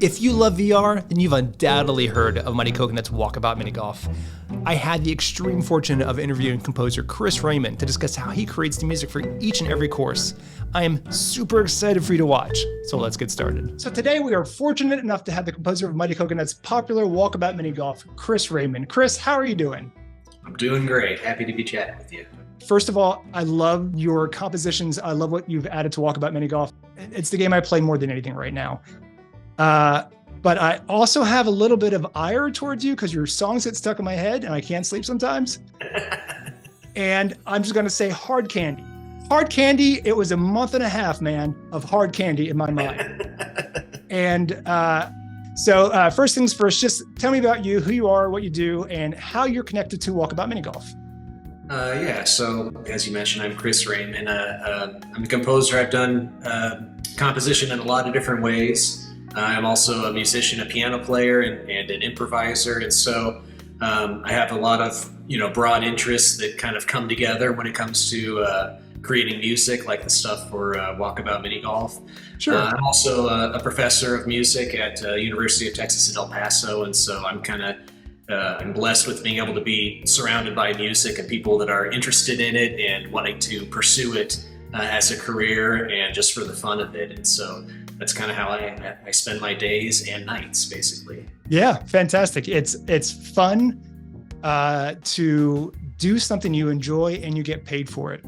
If you love VR, then you've undoubtedly heard of Mighty Coconut's Walkabout Mini-Golf. I had the extreme fortune of interviewing composer Chris Reyman to discuss how he creates the music for each and every course. I am super excited for you to watch, so let's get started. So today we are fortunate enough to have the composer of Mighty Coconut's popular Walkabout Mini-Golf, Chris Reyman. Chris, how are you doing? I'm doing great. Happy to be chatting with you. First of all, I love your compositions. I love what you've added to Walkabout Mini-Golf. It's the game I play more than anything right now. But I also have a little bit of ire towards you because your songs get stuck in my head and I can't sleep sometimes. And I'm just going to say hard candy. Hard candy, it was a month and a half, man, of hard candy in my mind. And so first things first, just tell me about you, who you are, what you do, and how you're connected to Walkabout Mini-Golf. Yeah, so as you mentioned, I'm Chris Reyman. I'm a composer. I've done composition in a lot of different ways. I'm also a musician, a piano player, and an improviser. And so I have a lot of, broad interests that kind of come together when it comes to creating music, like the stuff for Walkabout Mini-Golf. Sure. I'm also a professor of music at University of Texas at El Paso. And so I'm I'm blessed with being able to be surrounded by music and people that are interested in it and wanting to pursue it as a career and just for the fun of it. And so that's kind of how I spend my days and nights, basically. Yeah, fantastic. It's fun to do something you enjoy and you get paid for it.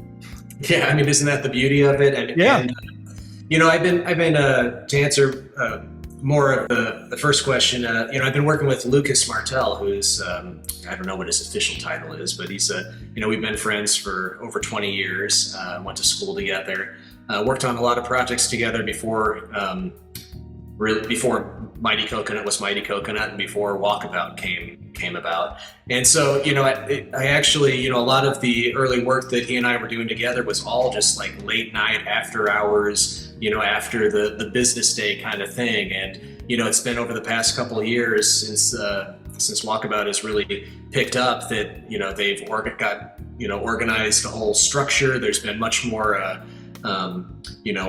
Yeah, I mean, isn't that the beauty of it? And, yeah. And, I've been to answer more of the first question. I've been working with Lucas Martel, who's I don't know what his official title is, but he's we've been friends for over 20 years. Went to school together. Worked on a lot of projects together before Mighty Coconut was Mighty Coconut and before Walkabout came about. And so, I actually, a lot of the early work that he and I were doing together was all just like late night, after hours, after the business day kind of thing. And, it's been over the past couple of years since Walkabout has really picked up that, they've organized a whole structure. There's been much more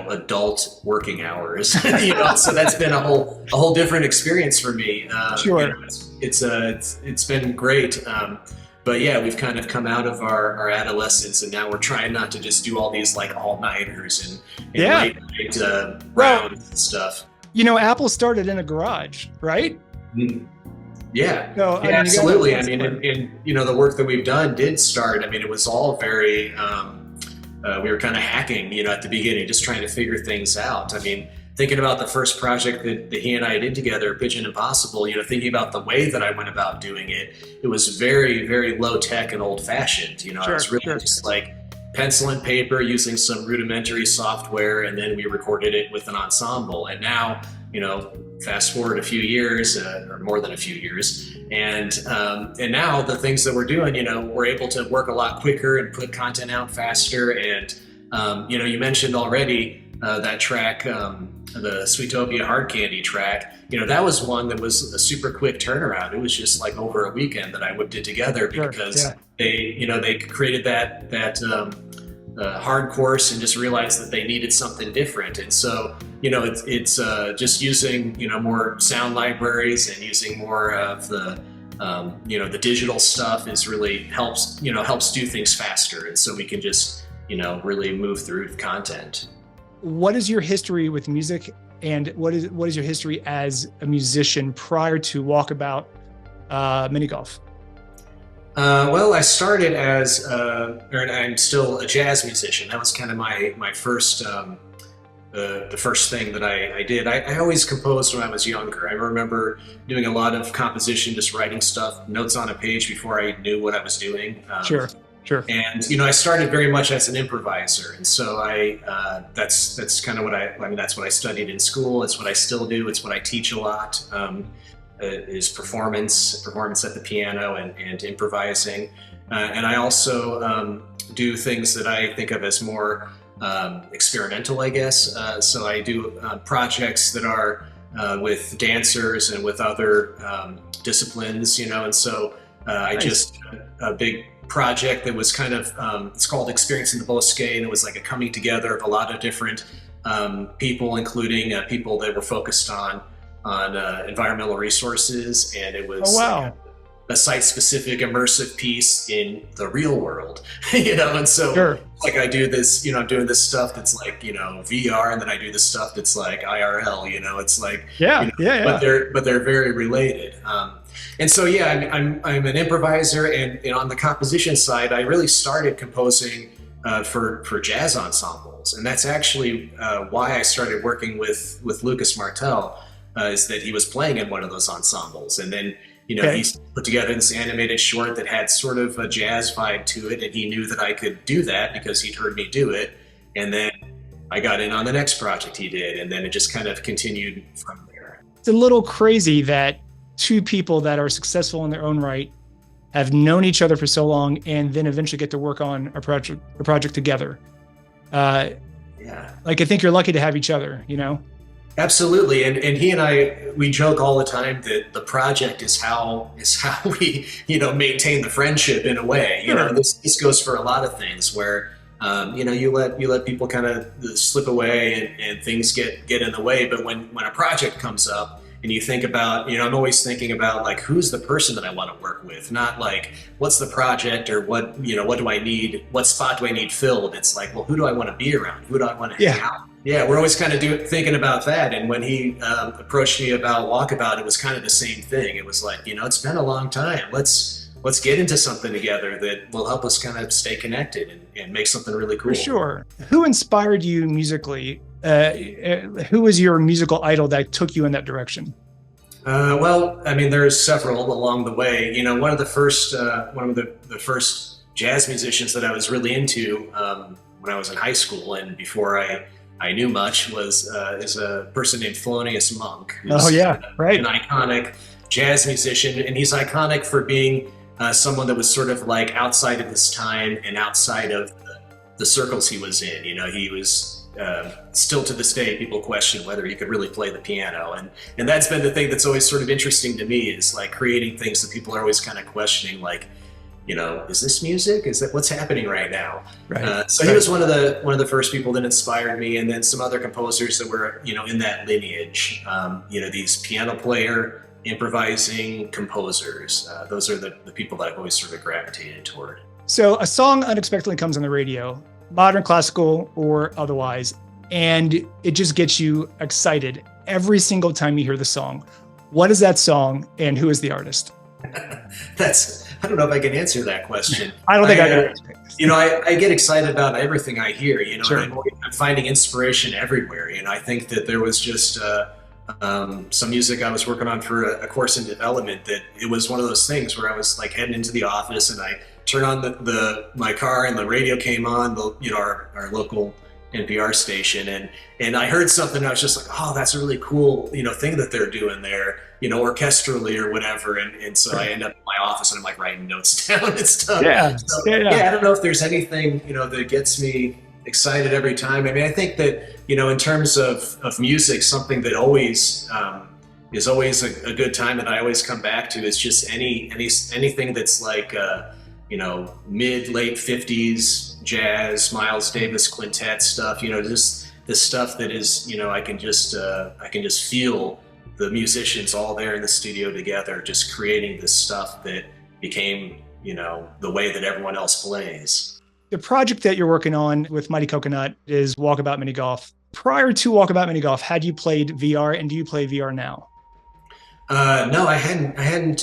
adult working hours, so that's been a whole different experience for me. Sure. It's been great. But yeah, we've kind of come out of our adolescence and now we're trying not to just do all these like all-nighters and late night rounds and stuff. Apple started in a garage, right? Mm-hmm. Yeah, so, absolutely. I mean, and the work that we've done did start. I mean, it was all very, we were kind of hacking, at the beginning, just trying to figure things out. I mean, thinking about the first project that he and I did together, Pigeon Impossible, thinking about the way that I went about doing it, it was very, very low tech and old fashioned. I was really just like pencil and paper using some rudimentary software, and then we recorded it with an ensemble. And now, fast forward a few years, or more than a few years, and now the things that we're doing, we're able to work a lot quicker and put content out faster. And you mentioned already that track, the Sweetopia Hard Candy track. That was one that was a super quick turnaround. It was just like over a weekend that I whipped it together because they created that hard course and just realized that they needed something different. And so, it's just using, more sound libraries and using more of the digital stuff is really helps do things faster. And so we can just, really move through content. What is your history with music, and what is your history as a musician prior to Walkabout Mini-Golf? Well, I started as, I'm still a jazz musician. That was kind of my first, the first thing that I did. I always composed when I was younger. I remember doing a lot of composition, just writing stuff, notes on a page before I knew what I was doing. Sure. And, I started very much as an improviser. And so that's kind of that's what I studied in school. It's what I still do. It's what I teach a lot. Is performance at the piano and improvising. And I also do things that I think of as more experimental, I guess. So I do projects that are with dancers and with other disciplines, and so I just a big project that was kind of, it's called Experience in the Bosque, and it was like a coming together of a lot of different people, including people that were focused on on environmental resources, and it was Oh, wow. a site-specific immersive piece in the real world, and so Sure. like I do this, I'm doing this stuff that's like, VR, and then I do this stuff that's like IRL, it's like, Yeah. Yeah. but Yeah. they're very related. And so, yeah, I'm an improviser, and on the composition side, I really started composing for jazz ensembles, and that's actually why I started working with Lucas Martel, is that he was playing in one of those ensembles, and then Okay. he put together this animated short that had sort of a jazz vibe to it, and he knew that I could do that because he'd heard me do it, and then I got in on the next project he did, and then it just kind of continued from there. It's a little crazy that two people that are successful in their own right have known each other for so long and then eventually get to work on a project together. Yeah. Like, I think you're lucky to have each other, Absolutely, and he and I, we joke all the time that the project is how we maintain the friendship in a way. Sure. This goes for a lot of things where you let people kind of slip away and things get in the way. But when a project comes up and you think about, I'm always thinking about like, who's the person that I want to work with, not like what's the project or what do I need, what spot do I need filled. It's like, well, who do I want to be around? Who do I want to hang out? Yeah, we're always kind of thinking about that. And when he approached me about Walkabout, it was kind of the same thing. It was like, it's been a long time. Let's get into something together that will help us kind of stay connected and make something really cool. For sure. Who inspired you musically? Who was your musical idol that took you in that direction? Well, I mean, there's several along the way. One of the first jazz musicians that I was really into when I was in high school and before I knew much is a person named Thelonious Monk. Oh yeah, right. An iconic jazz musician, and he's iconic for being someone that was sort of like outside of his time and outside of the circles he was in. He was still to this day, people question whether he could really play the piano, and that's been the thing that's always sort of interesting to me, is like creating things that people are always kind of questioning, like, is this music? Is that what's happening right now? Right. So he was one of the first people that inspired me, and then some other composers that were in that lineage. These piano player, improvising composers. Those are the people that I've always sort of gravitated toward. So a song unexpectedly comes on the radio, modern, classical, or otherwise, and it just gets you excited every single time you hear the song. What is that song, and who is the artist? I don't know if I can answer that question. I don't think I can. I get excited about everything I hear, Sure. and I'm finding inspiration everywhere. I think that there was just some music I was working on for a course in development that it was one of those things where I was like heading into the office and I turned on my car and the radio came on, our local NPR station, and I heard something and I was just like, oh, that's a really cool thing that they're doing there, orchestrally or whatever, and so I end up in my office and I'm like writing notes down and stuff. Yeah. So, Yeah. I don't know if there's anything that gets me excited every time. I mean, I think that in terms of music, something that always is always a good time that I always come back to is just anything that's like mid-late 50s jazz, Miles Davis quintet stuff, just this stuff that is, I can just feel the musicians all there in the studio together, just creating this stuff that became, the way that everyone else plays. The project that you're working on with Mighty Coconut is Walkabout Mini-Golf. Prior to Walkabout Mini-Golf, had you played VR, and do you play VR now? No, I hadn't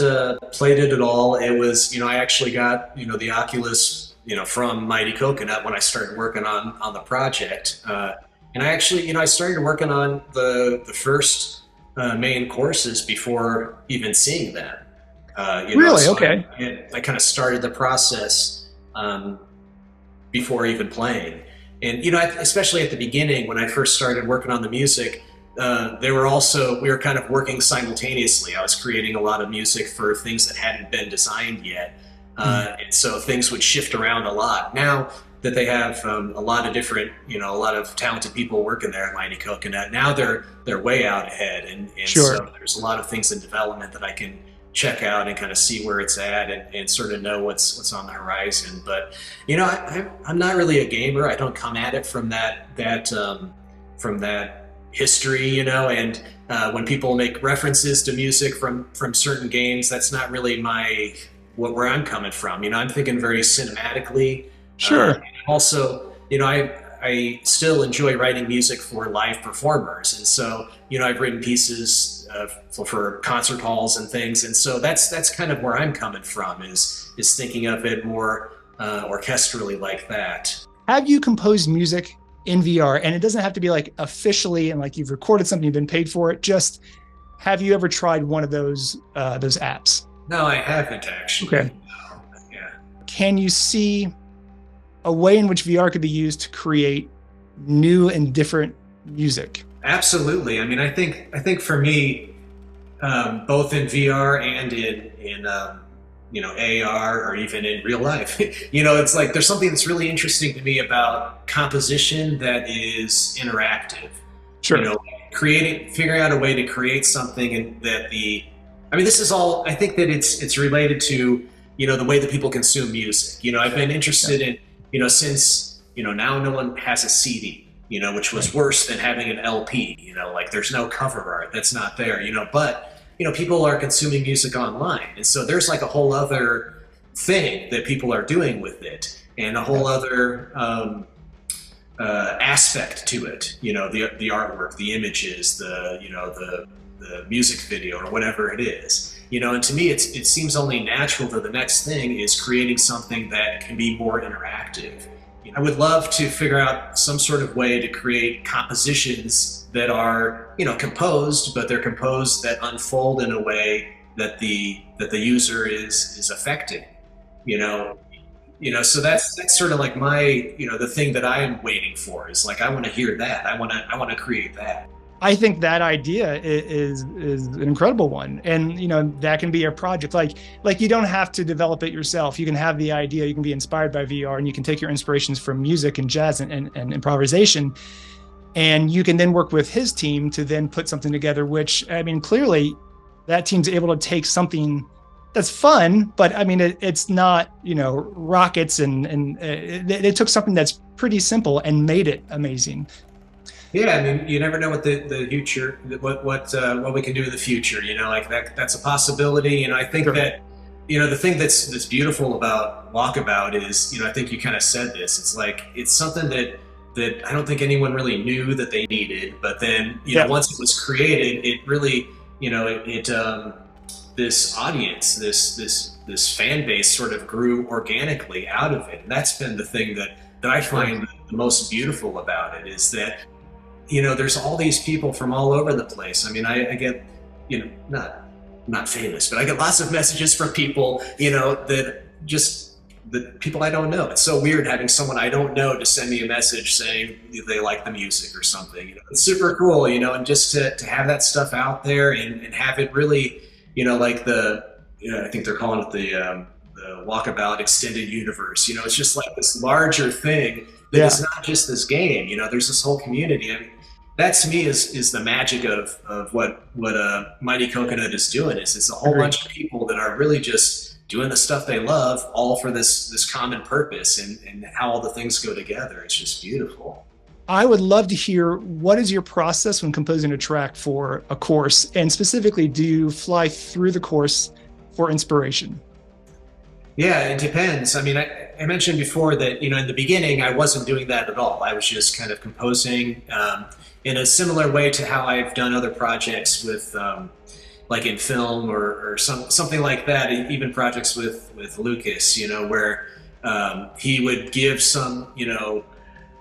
played it at all. It was, I actually got, the Oculus, from Mighty Coconut when I started working on the project. And I actually, I started working on the first main courses before even seeing them. Really? So Okay. I kind of started the process before even playing. And, especially at the beginning when I first started working on the music, we were kind of working simultaneously. I was creating a lot of music for things that hadn't been designed yet. And so things would shift around a lot. Now that they have a lot of different, a lot of talented people working there at Mighty Coconut, now they're way out ahead. And Sure. So there's a lot of things in development that I can check out and kind of see where it's at and sort of know what's on the horizon. But, I'm not really a gamer. I don't come at it from that history, you know, and when people make references to music from certain games, that's not really where I'm coming from. You know, I'm thinking very cinematically. Sure. Also, you know, I still enjoy writing music for live performers, and so, you know, I've written pieces for concert halls and things, and so that's kind of where I'm coming from, is thinking of it more orchestrally like that. Have you composed music in VR? And it doesn't have to be like officially and like you've recorded something, you've been paid for it. Just have you ever tried one of those apps? No, I haven't actually. Okay. No. Yeah. Can you see a way in which VR could be used to create new and different music? Absolutely. I mean, I think for me, both in VR and in you know, AR, or even in real life, you know, it's like there's something that's really interesting to me about composition that is interactive. Sure. You know, figuring out a way to create something, and I mean, this is all, I think that it's related to, you know, the way that people consume music. You know, I've been interested in, you know, since, you know, now no one has a CD, you know, which was worse than having an LP, you know, like there's no cover art that's not there, you know, but, you know, people are consuming music online. And so there's like a whole other thing that people are doing with it, and a whole other aspect to it, you know, the artwork, the images, the music video, or whatever it is, you know. And to me, it seems only natural that the next thing is creating something that can be more interactive. I would love to figure out some sort of way to create compositions that are, you know, composed, but they're composed that unfold in a way that the user is affecting, you know. So that's sort of like my, you know, the thing that I'm waiting for is like, I want to hear that. I want to create that. I think that idea is an incredible one. And, you know, that can be a project. Like you don't have to develop it yourself. You can have the idea, you can be inspired by VR, and you can take your inspirations from music and jazz and improvisation. And you can then work with his team to then put something together, which, I mean, clearly that team's able to take something that's fun, but I mean, it's not, you know, rockets, and they took something that's pretty simple and made it amazing. Yeah, I mean, you never know what the future, what we can do in the future. You know, like that's a possibility. And I think that, you know, the thing that's beautiful about Walkabout is, you know, I think you kind of said this. It's like it's something that I don't think anyone really knew that they needed, but then, you know, once it was created, it really, you know, this audience, this fan base sort of grew organically out of it. And that's been the thing that I find the most beautiful about it, is that, you know, there's all these people from all over the place. I mean, I get, you know, not famous, but I get lots of messages from people, you know, that the people I don't know. It's so weird having someone I don't know to send me a message saying they like the music or something. You know, it's super cool, you know, and just to have that stuff out there and have it really, you know, like I think they're calling it the Walkabout extended universe. You know, it's just like this larger thing that is not just this game. You know, there's this whole community. I mean, that to me is the magic of what Mighty Coconut is doing. It's a whole bunch of people that are really just doing the stuff they love, all for this common purpose, and how all the things go together. It's just beautiful. I would love to hear, what is your process when composing a track for a course? And specifically, do you fly through the course for inspiration? Yeah, it depends. I mean, I mentioned before that, you know, in the beginning, I wasn't doing that at all. I was just kind of composing in a similar way to how I've done other projects with, like in film or something like that, even projects with Lucas, you know, where he would give some, you know,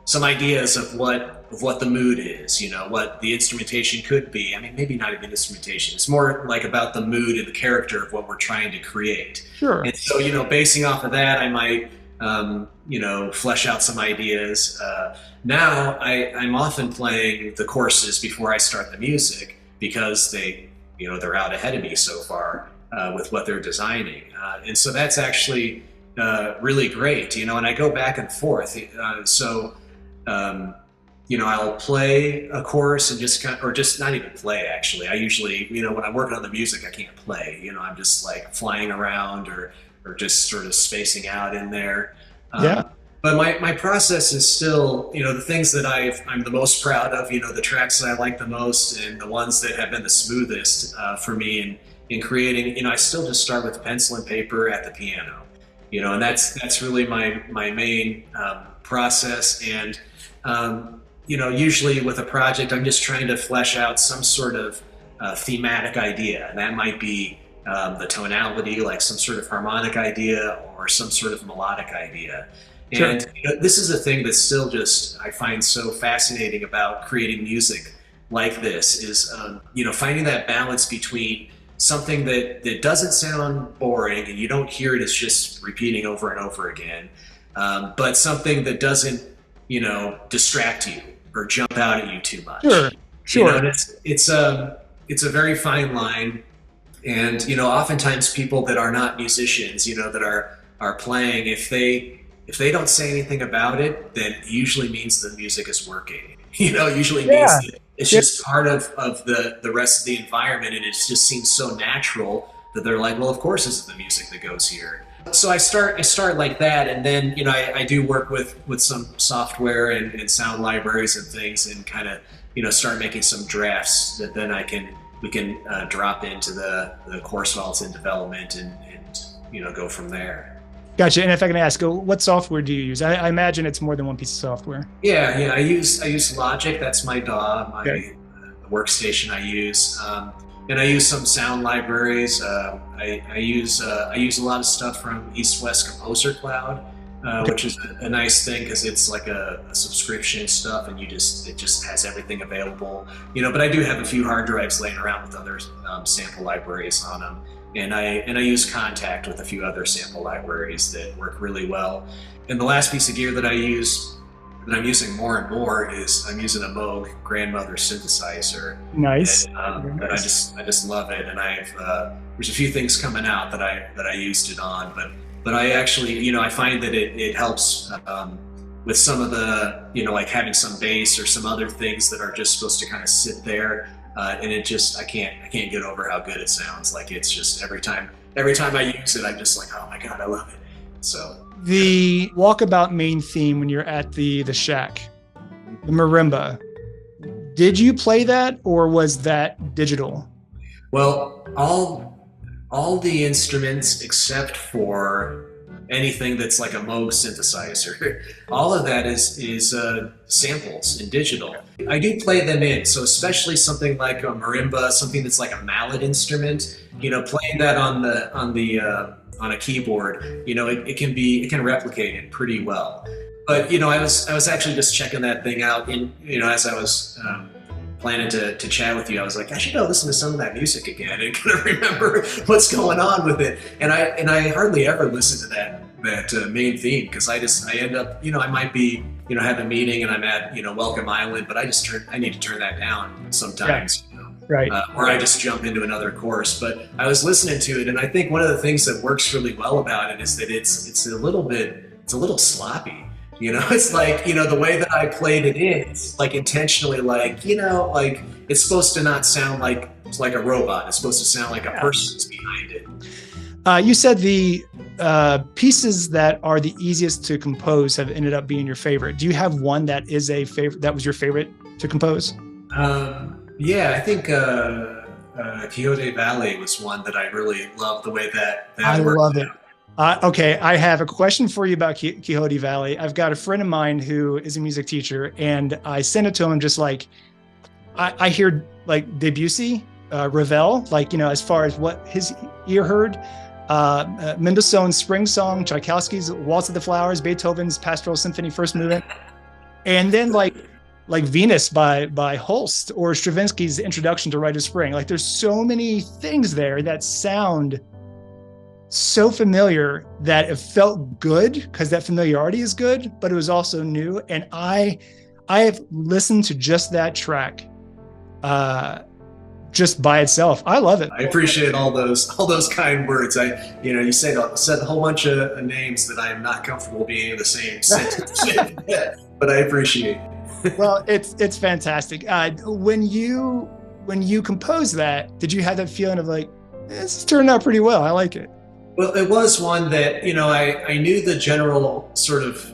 some ideas of what the mood is, you know, what the instrumentation could be. I mean, maybe not even instrumentation. It's more like about the mood and the character of what we're trying to create. Sure. And so, you know, basing off of that, I might, you know, flesh out some ideas. Now I'm often playing the courses before I start the music, because they're out ahead of me so far with what they're designing. And so that's actually really great, you know, and I go back and forth. You know, I'll play a course and just not even play, actually. I usually, you know, when I'm working on the music, I can't play. You know, I'm just like flying around or just sort of spacing out in there. But my process is still, the things that I'm the most proud of, the tracks that I like the most and the ones that have been the smoothest for me in creating, I still just start with pencil and paper at the piano, and that's really my main process. And, usually with a project, I'm just trying to flesh out some sort of thematic idea. And that might be the tonality, like some sort of harmonic idea or some sort of melodic idea. Sure. And this is a thing that's still just, I find so fascinating about creating music like this is, finding that balance between something that doesn't sound boring and you don't hear it as just repeating over and over again, but something that doesn't, distract you or jump out at you too much. Sure. And it's a very fine line. And, oftentimes people that are not musicians, that are playing, if they don't say anything about it, then it usually means the music is working. Usually means that it's just part of the rest of the environment, and it just seems so natural that they're like, well, of course this is the music that goes here. So I start like that, and then I do work with some software and sound libraries and things, and kind of start making some drafts that then we can drop into the course while it's in development and go from there. Gotcha. And if I can ask, what software do you use? I imagine it's more than one piece of software. Yeah. I use Logic. That's my DAW, workstation I use, and I use some sound libraries. I use a lot of stuff from East West Composer Cloud, which is a nice thing because it's like a subscription stuff, and it just has everything available. But I do have a few hard drives laying around with other sample libraries on them. And I use Contact with a few other sample libraries that work really well. And the last piece of gear that I'm using more and more is I'm using a Moog grandmother synthesizer. Nice. And I just love it. And there's a few things coming out that I used it on, but I actually I find that it helps with some of the like having some bass or some other things that are just supposed to kind of sit there. And it just, I can't get over how good it sounds. Like it's just every time I use it, I'm just like, oh my God, I love it. So the Walkabout main theme when you're at the shack, the marimba, did you play that or was that digital? Well, all the instruments except for anything that's like a Moog synthesizer, all of that is samples in digital. I do play them in, so especially something like a marimba, something that's like a mallet instrument, playing that on a keyboard, it can replicate it pretty well. But I was actually just checking that thing out, and as I was planning to chat with you, I was like, I should go listen to some of that music again and kind of remember what's going on with it. And I hardly ever listen to that main theme because I end up, I might be, have a meeting and I'm at, Welcome Island, but I need to turn that down sometimes. Right. Or I just jump into another course. But I was listening to it, and I think one of the things that works really well about it is that it's a little sloppy. It's like, the way that I played it in, it's like intentionally like, like it's supposed to not sound like a robot. It's supposed to sound like a person's behind it. You said the pieces that are the easiest to compose have ended up being your favorite. Do you have one that is that was your favorite to compose? Yeah, I think Quixote Valley was one that I really loved the way that I worked love it. out. Okay, I have a question for you about Quixote Valley. I've got a friend of mine who is a music teacher, and I sent it to him just like, I hear like Debussy, Ravel, like, as far as what his ear heard, Mendelssohn's Spring Song, Tchaikovsky's Waltz of the Flowers, Beethoven's Pastoral Symphony First Movement, and then like Venus by Holst or Stravinsky's Introduction to Rite of Spring. Like there's so many things there that sound so familiar that it felt good because that familiarity is good, but it was also new. And I have listened to just that track just by itself. I love it. I appreciate all those kind words. You said a whole bunch of names that I am not comfortable being in the same sentence, but I appreciate it. Well, it's fantastic. When you compose that, did you have that feeling of like, this turned out pretty well, I like it? Well, it was one that, I knew the general sort of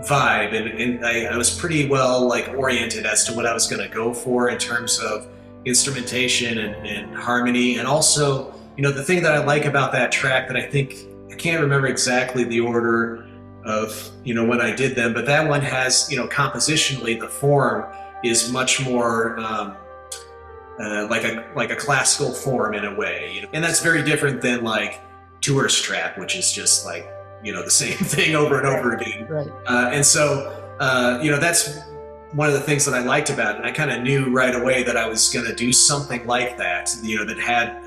vibe, and I was pretty well like oriented as to what I was going to go for in terms of instrumentation and harmony. And also, the thing that I like about that track that I can't remember exactly the order of, when I did them, but that one has, compositionally, the form is much more like a classical form in a way, and that's very different than like Tourist Trap, which is just like, the same thing over and over again. Right. And so, that's one of the things that I liked about it. And I kind of knew right away that I was going to do something like that, that had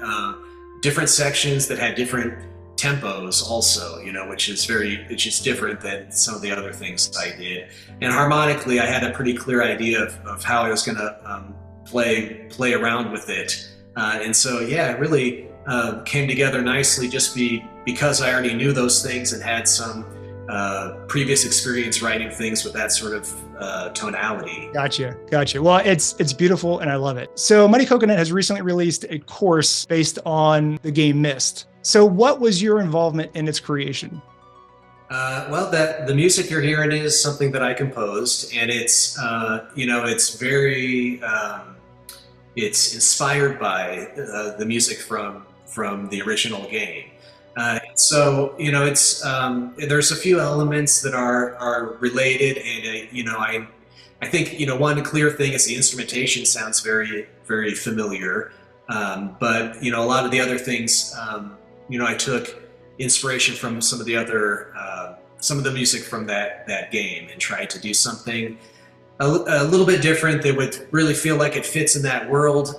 different sections, that had different tempos also, which is different than some of the other things I did. And harmonically, I had a pretty clear idea of how I was going to play around with it. And so, yeah, it really came together nicely because I already knew those things and had some previous experience writing things with that sort of tonality. Gotcha. Well, it's beautiful and I love it. So Muddy Coconut has recently released a course based on the game Myst. So what was your involvement in its creation? Well, the music you're hearing is something that I composed, and it's it's very it's inspired by the music from the original game. So it's there's a few elements that are related, and I think one clear thing is the instrumentation sounds very, very familiar, but a lot of the other things, I took inspiration from some of the music from that game and tried to do something a little bit different that would really feel like it fits in that world,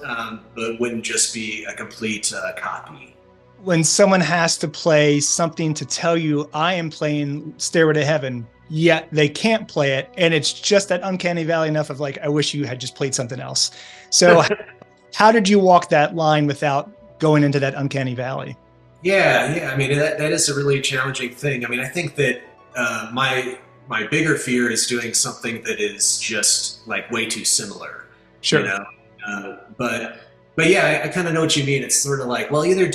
but wouldn't just be a complete copy. When someone has to play something to tell you, I am playing Stairway to Heaven, yet they can't play it, and it's just that uncanny valley enough of like, I wish you had just played something else. So how did you walk that line without going into that uncanny valley? Yeah. I mean, that is a really challenging thing. I mean, I think that my bigger fear is doing something that is just like way too similar. Sure. But yeah, I kind of know what you mean. It's sort of like, well, either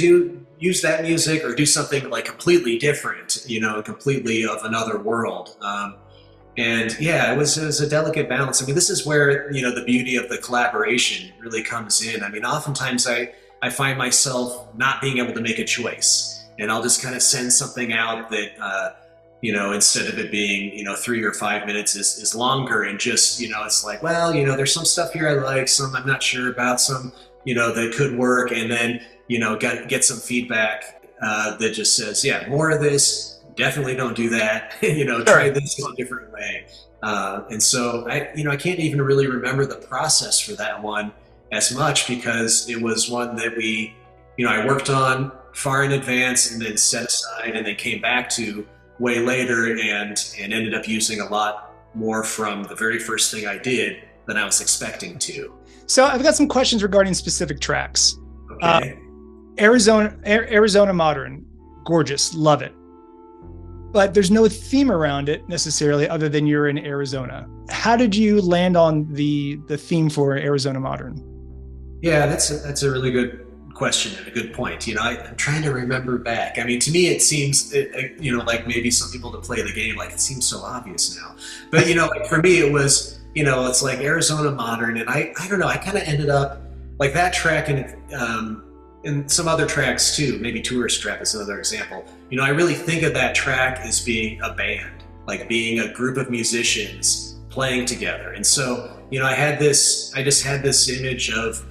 use that music or do something like completely different, completely of another world. And yeah, it was a delicate balance. I mean, this is where, the beauty of the collaboration really comes in. I mean, oftentimes I find myself not being able to make a choice, and I'll just kind of send something out that, instead of it being, 3 or 5 minutes is longer, and just, it's like, well, there's some stuff here I like, some I'm not sure about, some, that could work. And then, get some feedback that just says, yeah, more of this, definitely don't do that, try this in a different way. And so I can't even really remember the process for that one as much, because it was one that I worked on far in advance and then set aside and then came back to way later and ended up using a lot more from the very first thing I did than I was expecting to. So I've got some questions regarding specific tracks. Okay. Arizona Modern, gorgeous, love it. But there's no theme around it necessarily other than you're in Arizona. How did you land on the theme for Arizona Modern? Yeah, that's a really good question and a good point. I'm trying to remember back. I mean, to me, it seems, like maybe some people that play the game, like it seems so obvious now. But, like for me, it was, it's like Arizona Modern. And I don't know, I kind of ended up like that track and some other tracks too, maybe Tourist Trap is another example. I really think of that track as being a band, like being a group of musicians playing together. And so, I just had this image of,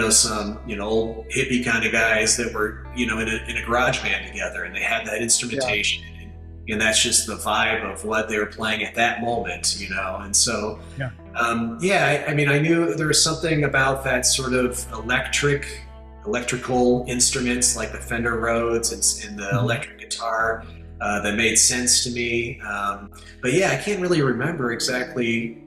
some, old hippie kind of guys that were, in a garage band together, and they had that instrumentation. Yeah. And that's just the vibe of what they were playing at that moment, And so, yeah. I mean, I knew there was something about that sort of electrical instruments like the Fender Rhodes and the electric guitar that made sense to me. But yeah, I can't really remember exactly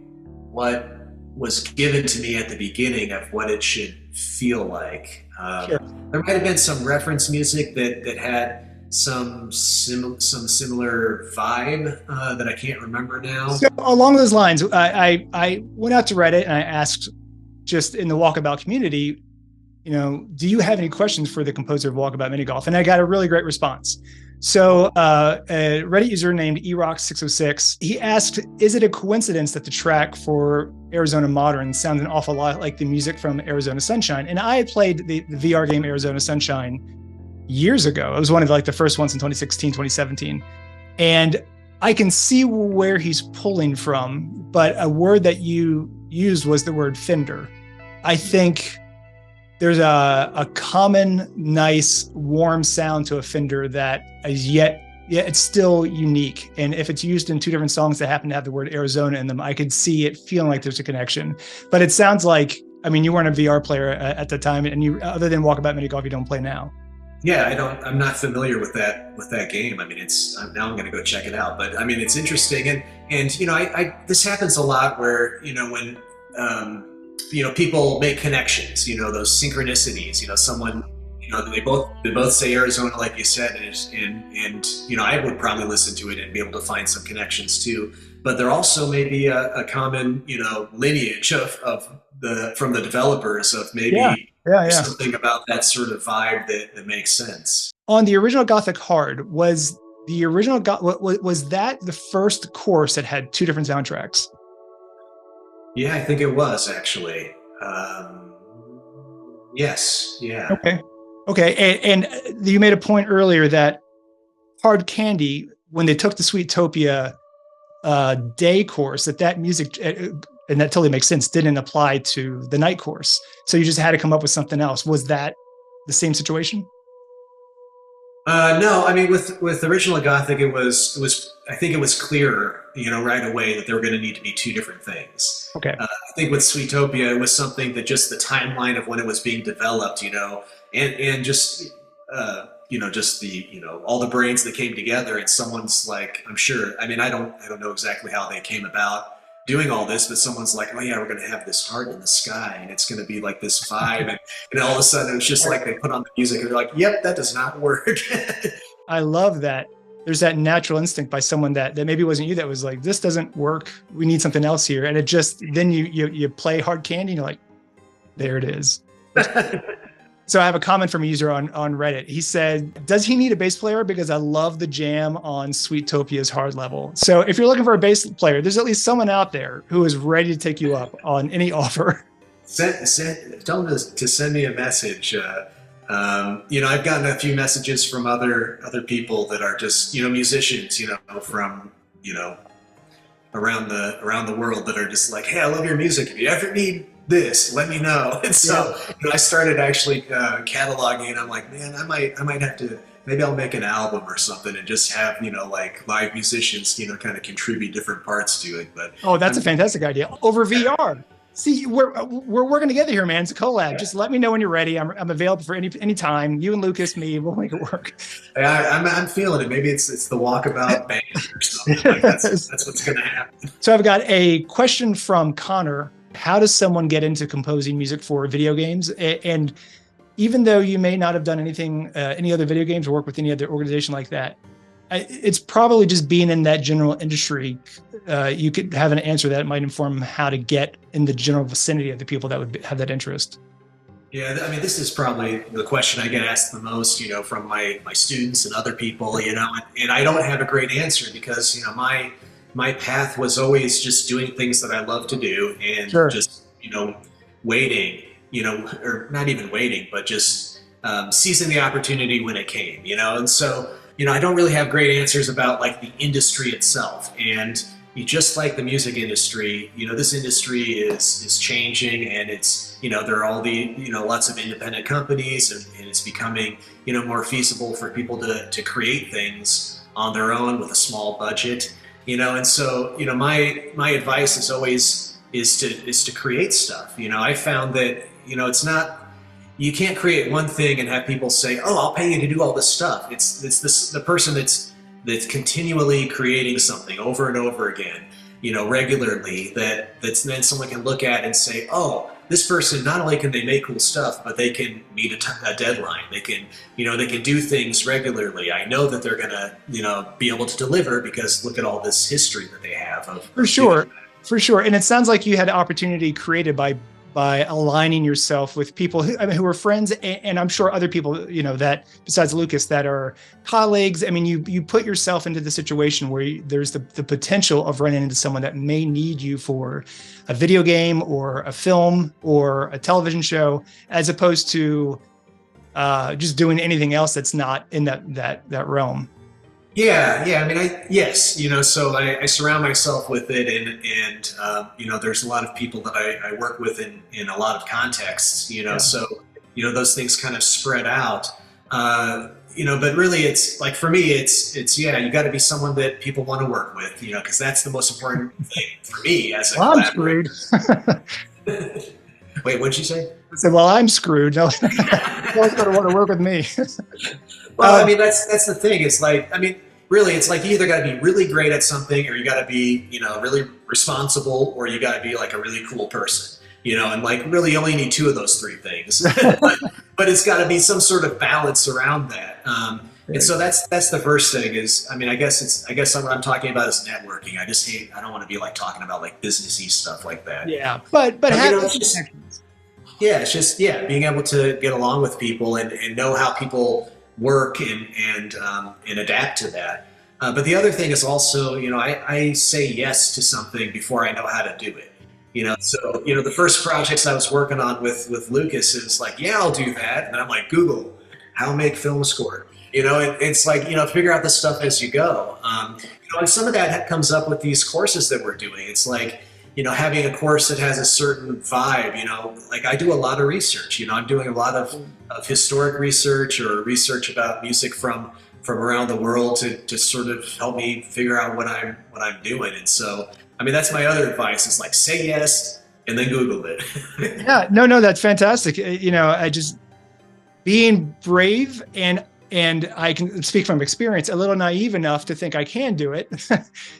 what was given to me at the beginning of what it should feel like. Sure. There might have been some reference music that had some similar vibe that I can't remember now. So along those lines, I went out to Reddit and I asked, just in the Walkabout community, do you have any questions for the composer of Walkabout Mini-Golf? And I got a really great response. So a Reddit user named erox606, he asked, is it a coincidence that the track for Arizona Modern sounds an awful lot like the music from Arizona Sunshine? And I had played the VR game Arizona Sunshine years ago. It was one of like the first ones in 2016, 2017. And I can see where he's pulling from, but a word that you used was the word fender. I think there's a common, nice, warm sound to a fender that is it's still unique. And if it's used in two different songs that happen to have the word Arizona in them, I could see it feeling like there's a connection. But it sounds like, I mean, you weren't a VR player at the time, and you, other than Walkabout Mini-Golf, you don't play now. Yeah, I'm not familiar with that game. I mean, now I'm going to go check it out. But I mean, it's interesting, and you know, this happens a lot where, you know, when you know, people make connections, you know, those synchronicities, you know, someone, you know, they both say Arizona, like you said, and you know, I would probably listen to it and be able to find some connections too. But there also may be a common, you know, lineage from the developers of maybe something about that sort of vibe that makes sense. On the original Gothic Hard, was that the first course that had two different soundtracks? Yeah, I think it was actually. Yes. Yeah. Okay. And you made a point earlier that Hard Candy, when they took the Sweetopia day course, that music, and that totally makes sense, didn't apply to the night course. So you just had to come up with something else. Was that the same situation? No, I mean, with original Gothic, it was I think it was clearer, you know, right away that there were going to need to be two different things. Okay. I think with Sweetopia, it was something that just the timeline of when it was being developed, you know, and just you know, just the, you know, all the brains that came together, and someone's like, I'm sure, I mean, I don't know exactly how they came about doing all this, but someone's like, oh yeah, we're going to have this heart in the sky, and it's going to be like this vibe, and all of a sudden it was just like they put on the music and they're like, yep, that does not work. I love that there's that natural instinct by someone that maybe wasn't you, that was like, this doesn't work, we need something else here. And it just, then you play Hard Candy and you're like, there it is. So I have a comment from a user on Reddit. He said, does he need a bass player? Because I love the jam on Sweetopia's hard level. So if you're looking for a bass player, there's at least someone out there who is ready to take you up on any offer. Tell them to send me a message. You know, I've gotten a few messages from other people that are just, you know, musicians, you know, from, you know, around the world, that are just like, hey, I love your music. If you ever need this, let me know. And so you know, I started actually cataloging, and I'm like, man, I might have to, maybe I'll make an album or something and just have, you know, like live musicians, you know, kind of contribute different parts to it. But that's a fantastic idea over VR. See, we're working together here, man. It's a collab. Just let me know when you're ready. I'm available for any time. You and Lucas, me, we'll make it work. I'm feeling it. Maybe it's the Walkabout band or something. Like that's what's going to happen. So I've got a question from Connor. How does someone get into composing music for video games? And even though you may not have done anything, any other video games, or work with any other organization like that, it's probably just being in that general industry. You could have an answer that might inform how to get in the general vicinity of the people that would have that interest. Yeah, I mean, this is probably the question I get asked the most, you know, from my students and other people, you know, and I don't have a great answer, because, you know, my path was always just doing things that I love to do, and just, you know, waiting, you know, or not even waiting, but just seizing the opportunity when it came, you know. And so, you know, I don't really have great answers about like the industry itself. And just like the music industry, you know, this industry is changing, and it's, you know, there are all the, you know, lots of independent companies, and it's becoming, you know, more feasible for people to create things on their own with a small budget. You know, and so, you know, my advice is always to create stuff. You know, I found that, you know, it's not, you can't create one thing and have people say, oh, I'll pay you to do all this stuff. It's the person that's continually creating something over and over again, you know, regularly, that's then someone can look at and say, oh, this person, not only can they make cool stuff, but they can meet a deadline. They can, you know, they can do things regularly. I know that they're going to, you know, be able to deliver, because look at all this history that they have. For sure. And it sounds like you had opportunity created by by aligning yourself with people who are friends, and I'm sure other people, that besides Lucas, that are colleagues. I mean, you put yourself into the situation where there's the potential of running into someone that may need you for a video game or a film or a television show, as opposed to just doing anything else that's not in that realm. Yeah. I mean, yes, so I surround myself with it, and there's a lot of people that I work with in a lot of contexts, so, those things kind of spread out, but really it's like, for me, it's you got to be someone that people want to work with, because that's the most important thing for me as a collaborator. Wait, what'd you say? I said, well, I'm screwed. No one's going to want to work with me. Well, I mean, that's the thing. It's like, I mean, really, it's like you either got to be really great at something, or you got to be, really responsible, or you got to be like a really cool person, and like really you only need two of those three things. but it's got to be some sort of balance around that. And so that's the first thing is, I mean, I guess what I'm talking about is networking. I don't want to be like talking about like businessy stuff like that. Yeah. But it's just being able to get along with people and know how people work and adapt to that. But the other thing is also, I say yes to something before I know how to do it. So the first projects I was working on with Lucas is like, yeah, I'll do that, and I'm like, Google how to make film score. It's like, figure out the stuff as you go. And some of that comes up with these courses that we're doing. It's like, having a course that has a certain vibe, like I do a lot of research, I'm doing a lot of historic research or research about music from around the world to sort of help me figure out what I'm doing. And so, I mean, that's my other advice is like, say yes and then Google it. Yeah, no, that's fantastic. I just being brave and I can speak from experience, a little naive enough to think I can do it,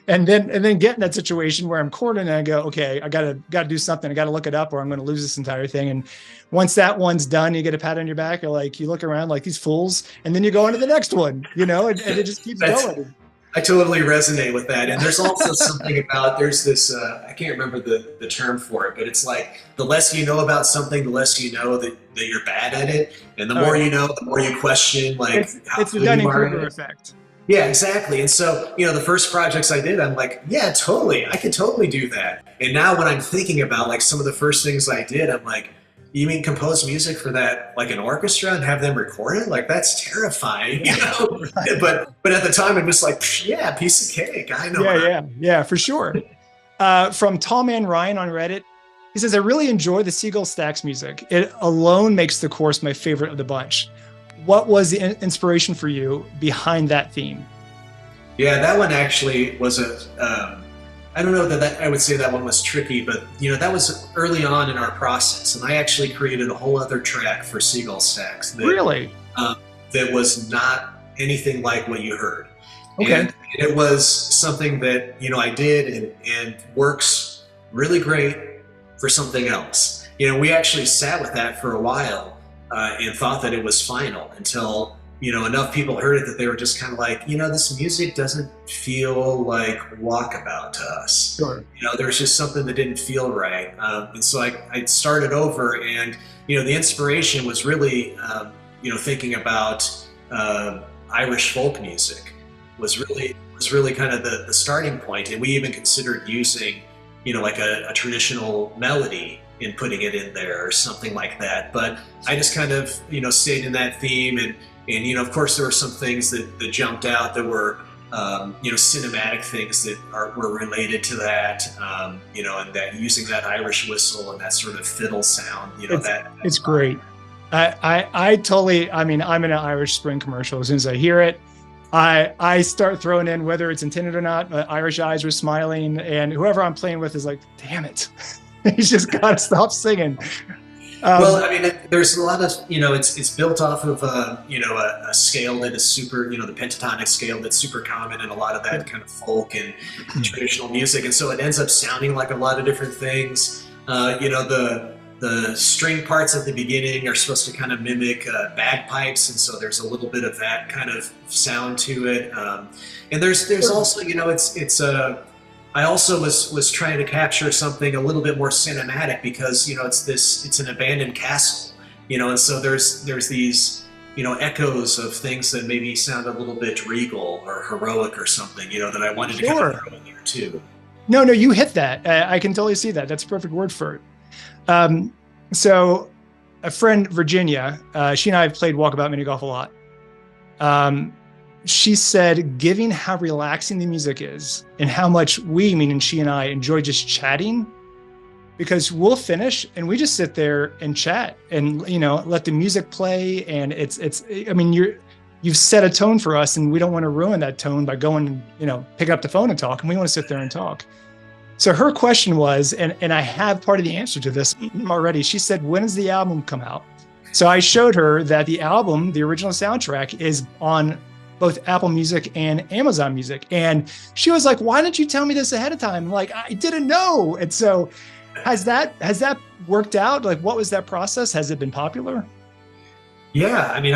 and then get in that situation where I'm cornered and I go, okay, I gotta do something. I gotta look it up, or I'm going to lose this entire thing. And once that one's done, you get a pat on your back, or like you look around like these fools, and then you go into the next one, and it just keeps going. I totally resonate with that. And there's also something about, there's this, I can't remember the term for it, but it's like the less you know about something, the less you know that you're bad at it. And the more you know, the more you question, like, it's the Dunning-Kruger effect. Yeah, exactly. And so, the first projects I did, I'm like, yeah, totally. I could totally do that. And now when I'm thinking about like some of the first things I did, I'm like, you mean compose music for that, like an orchestra, and have them record it? Like, that's terrifying, Right. But at the time, I'm just like, yeah, piece of cake. I know. Yeah, for sure. From Tall Man Ryan on Reddit, he says, I really enjoy the Seagull Stacks music. It alone makes the course my favorite of the bunch. What was the inspiration for you behind that theme? Yeah, that one actually was I don't know that I would say that one was tricky, but that was early on in our process, and I actually created a whole other track for Seagull Stacks. Really? That was not anything like what you heard. Okay. And it was something that I did and works really great for something else. We actually sat with that for a while and thought that it was final until enough people heard it that they were just kind of like, this music doesn't feel like Walkabout to us. Sure. There's just something that didn't feel right. And so I started over, and, the inspiration was really, thinking about Irish folk music was really kind of the starting point. And we even considered using, like a traditional melody and putting it in there or something like that. But I just kind of, stayed in that theme, and of course there were some things that jumped out that were, cinematic things that were related to that, and that using that Irish whistle and that sort of fiddle sound, it's great. I totally, I'm in an Irish Spring commercial. As soon as I hear it, I start throwing in, whether it's intended or not, Irish eyes were smiling, and whoever I'm playing with is like, damn it. He's just got to stop singing. Well, I mean, there's a lot of, it's built off of, a scale that is super, the pentatonic scale that's super common in a lot of that kind of folk and traditional music. And so it ends up sounding like a lot of different things. The string parts at the beginning are supposed to kind of mimic bagpipes. And so there's a little bit of that kind of sound to it. And there's also, I also was trying to capture something a little bit more cinematic because it's an abandoned castle, and so there's these echoes of things that maybe sound a little bit regal or heroic or something, that I wanted to kind of throw in there too. No, you hit that. I can totally see that. That's a perfect word for it. So a friend, Virginia, she and I have played Walkabout Mini-Golf a lot. She said, given how relaxing the music is and how much we, meaning she and I, enjoy just chatting, because we'll finish and we just sit there and chat and, let the music play. And you've set a tone for us and we don't want to ruin that tone by going and, pick up the phone and talk. And we want to sit there and talk. So her question was, and I have part of the answer to this already. She said, when does the album come out? So I showed her that the album, the original soundtrack, is on both Apple Music and Amazon Music. And she was like, why didn't you tell me this ahead of time? I'm like, I didn't know. And so has that worked out? Like, what was that process? Has it been popular? Yeah, I mean,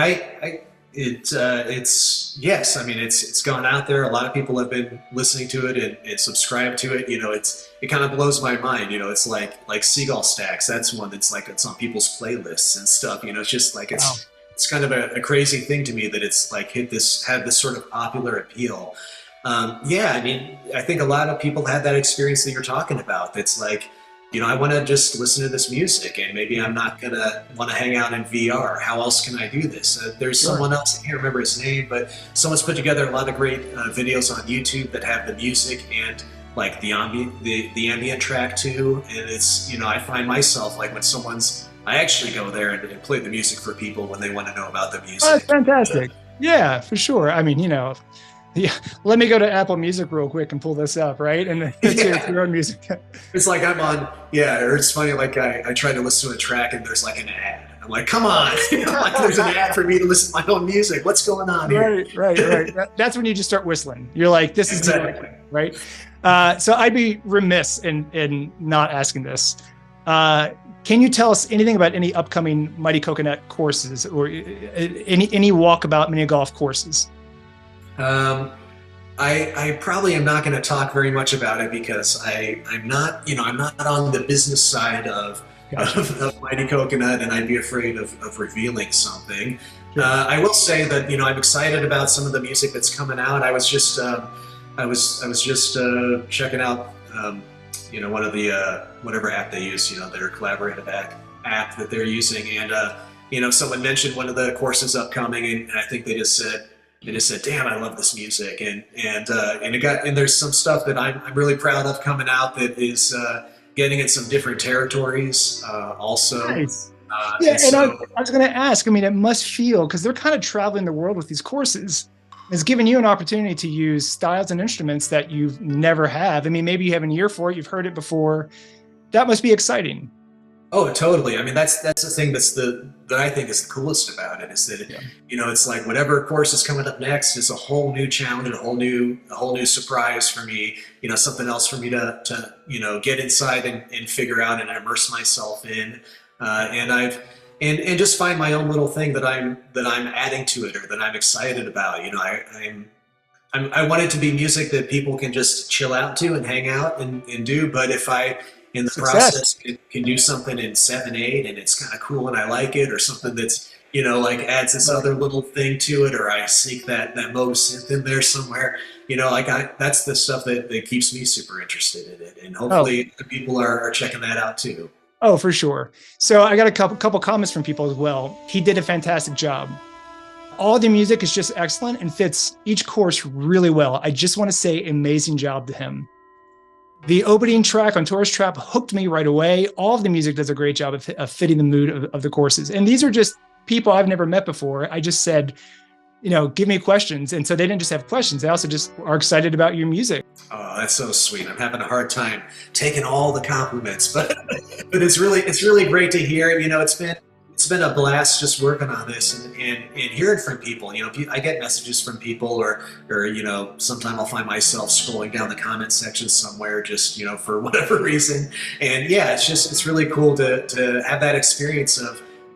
it's yes. I mean, it's gone out there. A lot of people have been listening to it and subscribed to it. It kind of blows my mind. It's like Seagull Stacks. That's one that's like, it's on people's playlists and stuff. It's just like, it's kind of a crazy thing to me that it's like had this sort of popular appeal. Yeah, I mean, I think a lot of people had that experience that you're talking about. That's like, I want to just listen to this music, and maybe I'm not going to want to hang out in VR. How else can I do this? There's someone else, I can't remember his name, but someone's put together a lot of great videos on YouTube that have the music and like the ambient track too. And it's, I find myself like when I actually go there and play the music for people when they want to know about the music. Oh, that's fantastic. Yeah, for sure. I mean, yeah, let me go to Apple Music real quick and pull this up, right? And it's your own music. It's like I'm on, or it's funny, like I try to listen to a track and there's like an ad. I'm like, come on, like there's an ad for me to listen to my own music. What's going on here? Right. That's when you just start whistling. You're like, this is exactly right. So I'd be remiss in not asking this. Can you tell us anything about any upcoming Mighty Coconut courses or any Walkabout Mini-Golf courses? I probably am not going to talk very much about it because I'm not on the business side of Mighty Coconut, and I'd be afraid of revealing something. Sure. I will say that I'm excited about some of the music that's coming out. I was just checking out one of the whatever app they use, their collaborative app that they're using, and someone mentioned one of the courses upcoming, and I think they just said, damn, I love this music, and there's some stuff that I'm really proud of coming out that is getting in some different territories also. Nice. I was going to ask, I mean, it must feel, because they're kind of traveling the world with these courses, it's given you an opportunity to use styles and instruments that you've never have. I mean, maybe you have an ear for it, you've heard it before. That must be exciting. Oh, totally. I mean, that's the thing that I think is the coolest about it, is that it's like whatever course is coming up next is a whole new challenge, a whole new surprise for me. Something else for me to get inside and figure out and immerse myself in, and just find my own little thing that I'm adding to it or that I'm excited about. I want it to be music that people can just chill out to and hang out and do. But if I in the process can do something in 7/8 and it's kind of cool and I like it, or something that's like adds this other little thing to it, or I sneak that mode synth in there somewhere, that's the stuff that keeps me super interested in it, and hopefully the people are checking that out too. Oh, for sure. So I got a couple comments from people as well. He did a fantastic job. All the music is just excellent and fits each course really well. I just want to say amazing job to him. The opening track on Tourist Trap hooked me right away. All of the music does a great job of fitting the mood of the courses. And these are just people I've never met before. I just said, give me questions. And so they didn't just have questions. They also just are excited about your music. Oh, that's so sweet. I'm having a hard time taking all the compliments, but it's really great to hear. It's been a blast just working on this and hearing from people. I get messages from people, or sometime I'll find myself scrolling down the comment section somewhere just, for whatever reason. And yeah, it's really cool to have that experience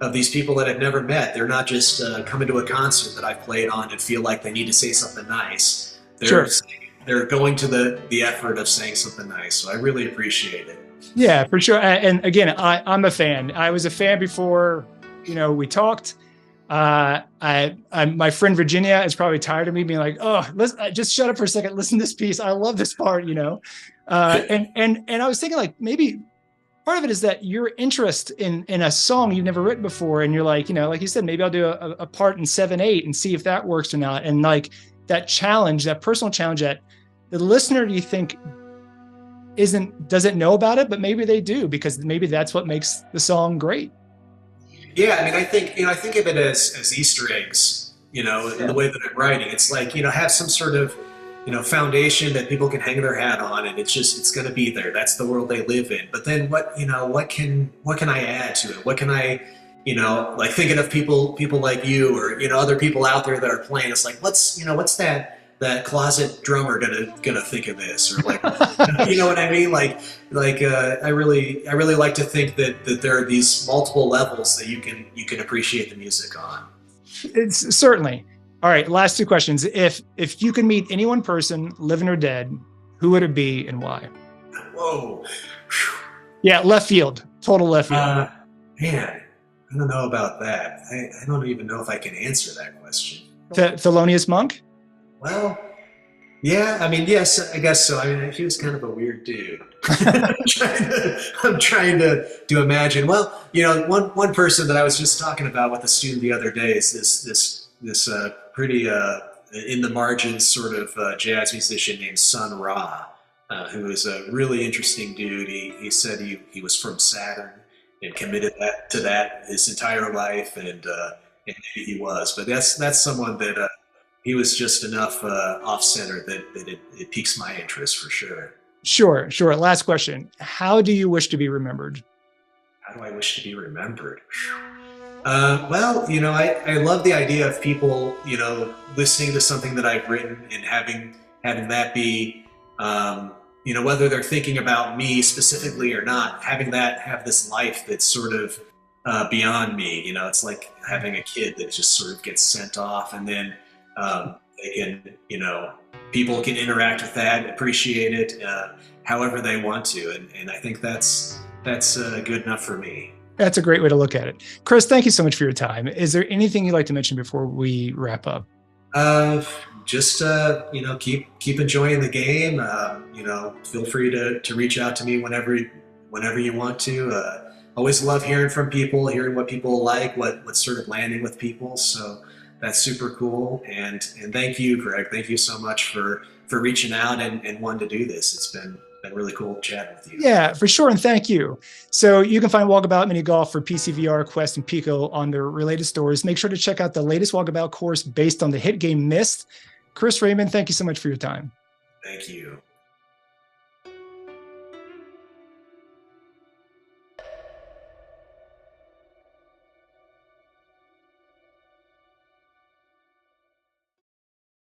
of these people that I've never met. They're not just coming to a concert that I've played on and feel like they need to say something nice. They're they're going to the effort of saying something nice. So I really appreciate it. Yeah, for sure. And again, I'm a fan. I was a fan before, we talked. My friend Virginia is probably tired of me being like, oh, just shut up for a second. Listen to this piece. I love this part, and I was thinking like maybe part of it is that your interest in a song you've never written before. And you're like, like you said, maybe I'll do a part in 7/8 and see if that works or not. And like that challenge, that personal challenge that the listener, do you think doesn't know about it, but maybe they do, because maybe that's what makes the song great. Yeah, I mean, I think of it as Easter eggs, in the way that I'm writing. It's like, have some sort of, foundation that people can hang their hat on, and it's going to be there. That's the world they live in. But then what can I add to it? What can I, like thinking of people like you or, other people out there that are playing, it's like, what's that closet drummer gonna think of this, or like, you know what I mean? I really like to think that there are these multiple levels that you can appreciate the music on. It's certainly. All right, last two questions. If you could meet any one person, living or dead, who would it be and why? Whoa. Yeah, left field, total left field. Man, I don't know about that. I don't even know if I can answer that question. Thelonious Monk? Well, yeah, I mean, yes, I guess so. I mean, he was kind of a weird dude. I'm trying to imagine. Well, one person that I was just talking about with a student the other day is this pretty in the margins sort of jazz musician named Sun Ra, who is a really interesting dude. He said he was from Saturn and committed to that his entire life, and maybe he was. But that's someone that. He was just enough off-center that it piques my interest for sure. Sure. Last question. How do you wish to be remembered? How do I wish to be remembered? Well, I love the idea of people, listening to something that I've written and having that be, whether they're thinking about me specifically or not, have this life that's sort of beyond me. It's like having a kid that just sort of gets sent off, and then they can, people can interact with that, appreciate it, however they want to. And I think that's good enough for me. That's a great way to look at it. Chris, thank you so much for your time. Is there anything you'd like to mention before we wrap up? Just, keep enjoying the game. Feel free to reach out to me whenever you want to. Always love hearing from people, hearing what people like, what's sort of landing with people. So that's super cool. And thank you, Greg. Thank you so much for reaching out and wanting to do this. It's been really cool chatting with you. Yeah, for sure. And thank you. So you can find Walkabout Mini-Golf for PC, VR, Quest, and Pico on their related stores. Make sure to check out the latest Walkabout course based on the hit game Myst. Chris Reyman, thank you so much for your time. Thank you.